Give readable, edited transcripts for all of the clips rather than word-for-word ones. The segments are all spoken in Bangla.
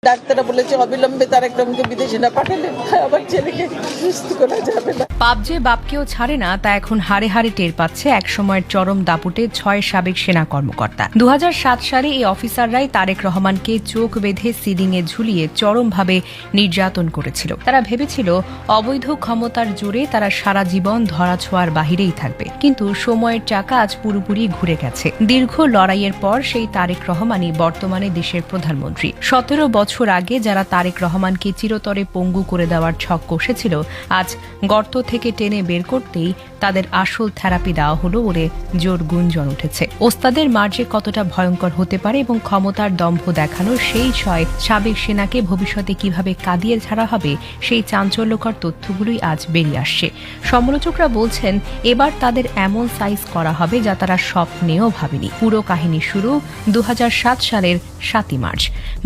ডাক্তাররা বলেছে অবিলম্বে তারেক রহমানকে বিদেশে না পাঠালে আমার ছেলেকে সুস্থ করা যাবে না। পাপ যে বাপকেও ছাড়ে না তা এখন হাড়ে হাড়ে টের পাচ্ছে এক সময়ের চরম দাপুটে 6 সাবেক সেনা কর্মকর্তা। 2007 সালে এই অফিসাররাই তারেক রহমানকে চোখ বেঁধে সিলিংয়ে ঝুলিয়ে চরমভাবে নির্যাতন করেছিল। তারা ভেবেছিল অবৈধ ক্ষমতার জোরে তারা সারা জীবন ধরাছোঁয়ার বাহিরেই থাকবে, কিন্তু সময়ের চাকা আজ পুরোপুরি ঘুরে গেছে। দীর্ঘ লড়াইয়ের পর সেই তারেক রহমানই বর্তমানে দেশের প্রধানমন্ত্রী। 17 বছর আগে যারা তারেক রহমানকে চিরতরে পঙ্গু করে দেওয়ার ছক কষেছিল, আজ গর্ত থেকে টেনে বের করতেই তাদের আসল থেরাপি দেওয়া হলো বলে জোর গুঞ্জন উঠেছে। ওস্তাদের মার্জে কতটা ভয়ঙ্কর হতে পারে এবং ক্ষমতার দম্ভ দেখানো সেই ছয় সাবেক সেনাকে ভবিষ্যতে কিভাবে কাঁদিয়ে ছাড়া হবে, সেই চাঞ্চল্যকর তথ্যগুলোই আজ বেরিয়ে আসছে। সমালোচকরা বলছেন এবার তাদের এমন সাইজ করা হবে যা তারা স্বপ্নেও ভাবেনি। পুরো কাহিনী শুরু 2007 সালের 7 মার্চ।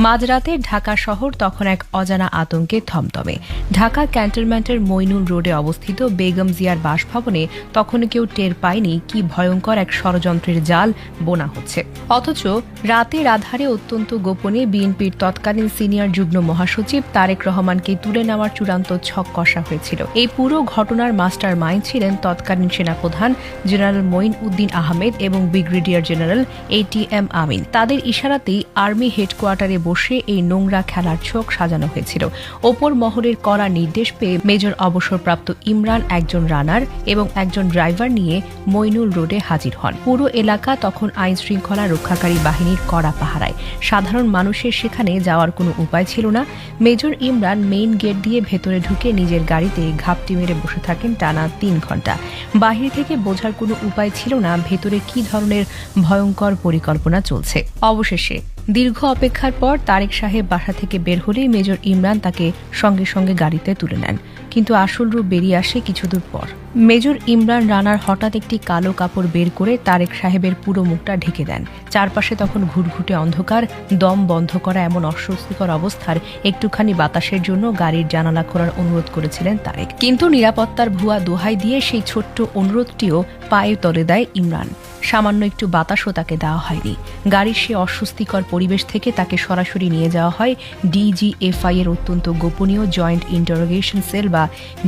মাঝরাতে ঢাকা শহর তখন এক অজানা আতঙ্কে থমথমে। ঢাকা ক্যান্টনমেন্টের মইনুল রোডে অবস্থিত বেগম জিয়ার বাসভবনে তখনও কেউ টের পায়নি কি ভয়ঙ্কর এক ষড়যন্ত্রের জাল বোনা হচ্ছে। অথচ রাতের আধারে অত্যন্ত গোপনে বিএনপির তৎকালীন সিনিয়র যুগ্ম মহাসচিব তারেক রহমানকে তুলে নেওয়ার চূড়ান্ত ছক কষা হয়েছিল। এই পুরো ঘটনার মাস্টার মাইন্ড ছিলেন তৎকালীন সেনাপ্রধান জেনারেল মঈন উদ্দিন আহমেদ এবং ব্রিগেডিয়ার জেনারেল ATM আমিন। তাদের ইশারাতেই আর্মি হেডকোয়ার্টারে বসে এই নোংরা খেলার ছক সাজানো হয়েছিল। ওপর মহলের কড়া নির্দেশ পেয়ে মেজর অবসরপ্রাপ্ত ইমরান একজন রানার এবং একজন ড্রাইভার নিয়ে মইনুল রোডে হাজির হন। পুরো এলাকা তখন আইন শৃঙ্খলা রক্ষাকারী বাহিনীর কড়া পাহারায়। সাধারণ মানুষের সেখানে যাওয়ার কোনো উপায় ছিল না। মেজর ইমরান মেইন গেট দিয়ে ভেতরে ঢুকে নিজের গাড়িতে ঘাপটি মেরে বসে থাকেন টানা 3 ঘণ্টা। বাহির থেকে বোঝার কোনো উপায় ছিল না ভেতরে কি ধরনের ভয়ঙ্কর পরিকল্পনা চলছে। অবশেষে দীর্ঘ অপেক্ষার পর তারেক সাহেব বাসা থেকে বের হলেই মেজর ইমরান তাকে সঙ্গে সঙ্গে গাড়িতে তুলে নেন। কিন্তু আসল রূপ বেরিয়ে আসে কিছুদূর পর। মেজর ইমরান রানার হঠাৎ একটি কালো কাপড় বের করে তারেক সাহেবের পুরো মুখটা ঢেকে দেন। চারপাশে তখন ঘুটঘুটে অন্ধকার, দম বন্ধ করা এমন অস্বস্তিকর অবস্থার একটুখানি বাতাসের জন্য গাড়ির জানালা খোলার অনুরোধ করেছিলেন তারেক। কিন্তু নিরাপত্তার ভুয়া দোহাই দিয়ে সেই ছোট্ট অনুরোধটিও পায়ে তলে দেয় ইমরান। সামান্য একটু বাতাসও তাকে দেওয়া হয়নি। গাড়ির সে অস্বস্তিকর পরিবেশ থেকে তাকে সরাসরি নিয়ে যাওয়া হয় DGFI এর অত্যন্ত গোপনীয় জয়েন্ট ইন্টারোগেশন সেল বা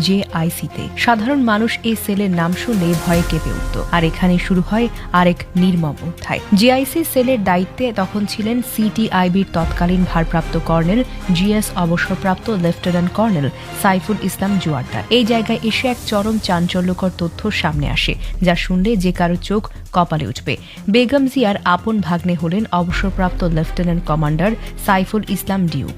JIC-তে। সাধারণ মানুষ এই সেলের নাম শুনলে ভয়ে কেঁপে উঠত। আর এখানে শুরু হয় আরেক নির্মম অধ্যায়। JIC সেলের দায়িত্বে তখন ছিলেন CTIB-র তৎকালীন ভারপ্রাপ্ত কর্নেল GS অবসরপ্রাপ্ত লেফটেন্যান্ট কর্নেল সাইফুল ইসলাম জোয়ারদার। এই জায়গায় এসে এক চরম চাঞ্চল্যকর তথ্য সামনে আসে, যা শুনলে যে কারো চোখ কপালে উঠবে। বেগম জিয়ার আপন ভাগ্নে হলেন অবসরপ্রাপ্ত lieutenant commander Saiful Islam Duke.